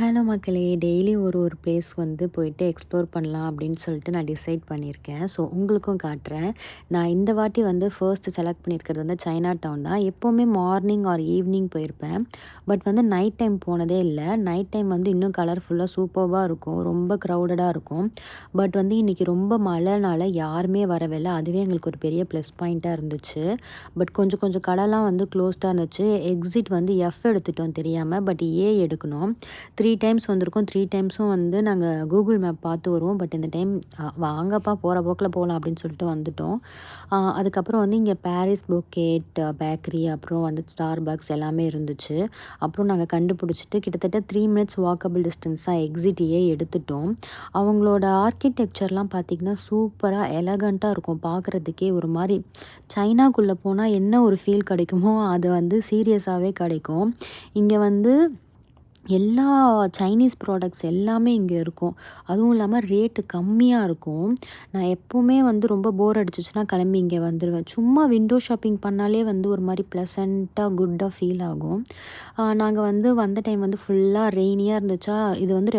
Hello மக்களே! Daily ஒரு place வந்து போயிட்டு எக்ஸ்ப்ளோர் பண்ணலாம் அப்படின்னு சொல்லிட்டு நான் டிசைட் பண்ணியிருக்கேன். ஸோ உங்களுக்கும் காட்டுறேன். நான் இந்த வாட்டி வந்து ஃபர்ஸ்ட்டு செலக்ட் பண்ணியிருக்கிறது வந்து சைனா டவுன் தான். எப்போவுமே மார்னிங் ஆர் ஈவினிங் போயிருப்பேன். பட் வந்து நைட் டைம் போனதே இல்ல. நைட் டைம் வந்து இன்னும் கலர்ஃபுல்லா சூப்பர்பா இருக்கும். ரொம்ப க்ரவுடடா இருக்கும். பட் வந்து இன்னைக்கு ரொம்ப மழைனால யாருமே வரவே இல்ல. அதுவே எங்களுக்கு ஒரு பெரிய ப்ளஸ் பாயிண்ட்டா இருந்துச்சு. பட் கொஞ்சம் கொஞ்சம் கடைலாம் வந்து க்ளோஸ்டா இருந்துச்சு. எக்ஸிட் வந்து எஃப் எடுத்துட்டோம் தெரியாம. பட் ஏ எடுக்கணும். 3 டைம்ஸ் வந்திருக்கோம். 3 டைம்ஸும் வந்து நாங்க கூகுள் மேப் பார்த்து வருவோம். பட் இந்த டைம் வாங்கப்பா போற போக்குல போலாம் அப்படின்னு சொல்லிட்டு வந்துட்டோம். அதுக்கப்புறம் வந்து இங்க பாரிஸ் பொக்கேட் பேக்கரி, அப்புறம் வந்து ஸ்டார்பக்ஸ் எல்லாமே இருந்துச்சு. அப்புறம் நாங்க கண்டுபிடிச்சிட்டு கிட்டத்தட்ட 3 மினிட்ஸ் வாக்கபிள் டிஸ்டன்ஸ் தான் எக்ஸிட் ஏ எடுத்துட்டோம். அவங்களோட ஆர்க்கிடெக்சர்லாம் பார்த்தீங்கன்னா, சூப்பரா எலகன்ட்டா இருக்கும். பார்க்குறதுக்கே ஒரு மாரி சைனாக்குள்ள போனா என்ன ஒரு ஃபீல் கிடைக்குமோ, அது வந்து சீரியஸாவே கிடைக்கும். இங்க வந்து எல்லா சைனீஸ் ப்ராடக்ட்ஸ் எல்லாமே இங்க இருக்கும். அதுவும் இல்லாம ரேட்டு கம்மியா இருக்கும். நான் எப்பவுமே வந்து ரொம்ப போர் அடிச்சுச்சுன்னா கிளம்பி இங்க வந்துருவேன். சும்மா விண்டோ ஷாப்பிங் பண்ணாலே வந்து ஒரு மாரி ப்ளசன்ட்டா, குட்டா ஃபீல் ஆகும். நாங்க வந்து வந்த டைம் வந்து ஃபுல்லா ரெய்னியா இருந்துச்சா, இது வந்து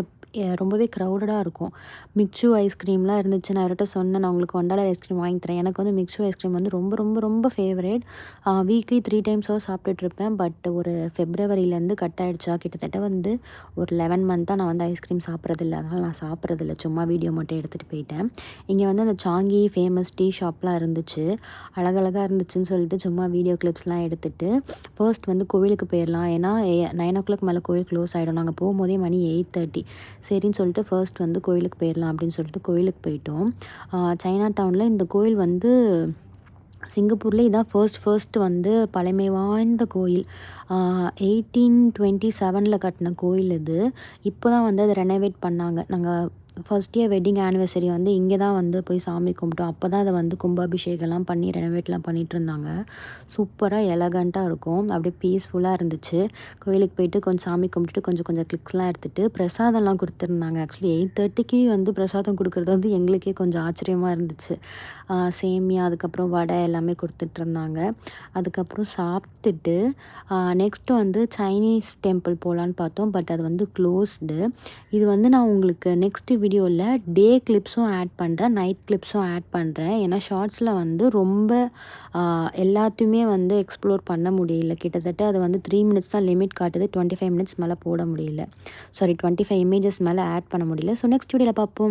ரொம்பவே க்ரவுடடா இருக்கும். மிக்ஸு ஐஸ்கிரீம்லாம் இருந்துச்சு. நான் அவர்ட்ட சொன்னேன், "நான் உங்களுக்கு $1 ஐஸ்கிரீம் வாங்கி தரேன்." எனக்கு வந்து மிக்ஸு ஐஸ்கிரீம் வந்து ரொம்ப ரொம்ப ரொம்ப ஃபேவரேட். வீக்லி 3 டைம்ஸாவது சாப்பிட்டுட்ருப்பேன். பட் ஒரு ஃபெப்ரவரியிலேருந்து கட் ஆயிடுச்சா, கிட்டத்தட்ட வந்து ஒரு 11 மந்த்தா நான் வந்து ஐஸ்கிரீம் சாப்பிட்றதில்ல. அதனால நான் சாப்பிட்றதில்ல. சும்மா வீடியோ மட்டும் எடுத்துகிட்டு போயிட்டேன். இங்கே வந்து அந்த சாங்கி ஃபேமஸ் டீ ஷாப்லாம் இருந்துச்சு. அழகழகா இருந்துச்சுன்னு சொல்லிட்டு சும்மா வீடியோ கிளிப்ஸ்லாம் எடுத்துட்டு, ஃபர்ஸ்ட் வந்து கோவிலுக்கு போயிரலாம். ஏன்னா 9:00 மேலே கோவில் க்ளோஸ் ஆயிடும். நாங்க போகும்போதே மணி 8:30. சரின்னு சொல்லிட்டு ஃபர்ஸ்ட் வந்து கோயிலுக்கு போயிரலாம் அப்படின்னு சொல்லிட்டு கோயிலுக்கு போயிட்டோம். சைனா டவுன்ல இந்த கோயில் வந்து சிங்கப்பூர்ல இதான் ஃபர்ஸ்ட் வந்து பழமை வாய்ந்த கோயில். 1827ல கட்டின கோயில் இது. இப்போ தான் வந்து அத ரெனோவேட் பண்ணாங்க. நாங்க ஃபர்ஸ்ட் இயர் வெட்டிங் ஆனிவர்சரி வந்து இங்கே தான் வந்து போய் சாமி கும்பிட்டோம். அப்போ தான் அத வந்து கும்பாபிஷேகம்லாம் பண்ணி ரெனோவேட்லாம் பண்ணிட்டுருந்தாங்க. சூப்பரா எலகன்ட்டா இருக்கும். அப்படியே பீஸ்ஃபுல்லா இருந்துச்சு. கோயிலுக்கு போயிட்டு கொஞ்சம் சாமி கும்பிட்டுட்டு கொஞ்சம் கொஞ்சம் கிளிக்ஸ்லாம் எடுத்துட்டு பிரசாதம்லாம் குடுத்துருந்தாங்க. ஆக்சுவலி 8:30க்கு வந்து பிரசாதம் குடுக்குறது வந்து எங்களுக்கே கொஞ்சம் ஆச்சரியமா இருந்துச்சு. சேமியா, அதுக்கப்புறம் வடை எல்லாமே குடுத்துட்ருந்தாங்க. அதுக்கப்புறம் சாப்பிட்டுட்டு நெக்ஸ்ட்டு வந்து சைனீஸ் டெம்பிள் போகலான்னு பார்த்தோம். பட் அது வந்து க்ளோஸ்டு. இது வந்து நான் உங்களுக்கு நெக்ஸ்ட் வீடியோல டே கிளிப்ஸும் ஆட் பண்ணுறேன். நைட் கிளிப்ஸும் ஆட் பண்ணுறேன். ஏன்னா ஷார்ட்ஸில் வந்து ரொம்ப எல்லாத்தையுமே வந்து எக்ஸ்ப்ளோர் பண்ண முடியல. கிட்டத்தட்ட அது வந்து 3 மினிட்ஸ் தான் லிமிட் காட்டுது. 25 மினிட்ஸ் மேலே போட முடியல. சாரி 25 இமேஜஸ் மேலே ஆட் பண்ண முடியல. ஸோ நெக்ஸ்ட் வீடியோல பார்ப்போம்.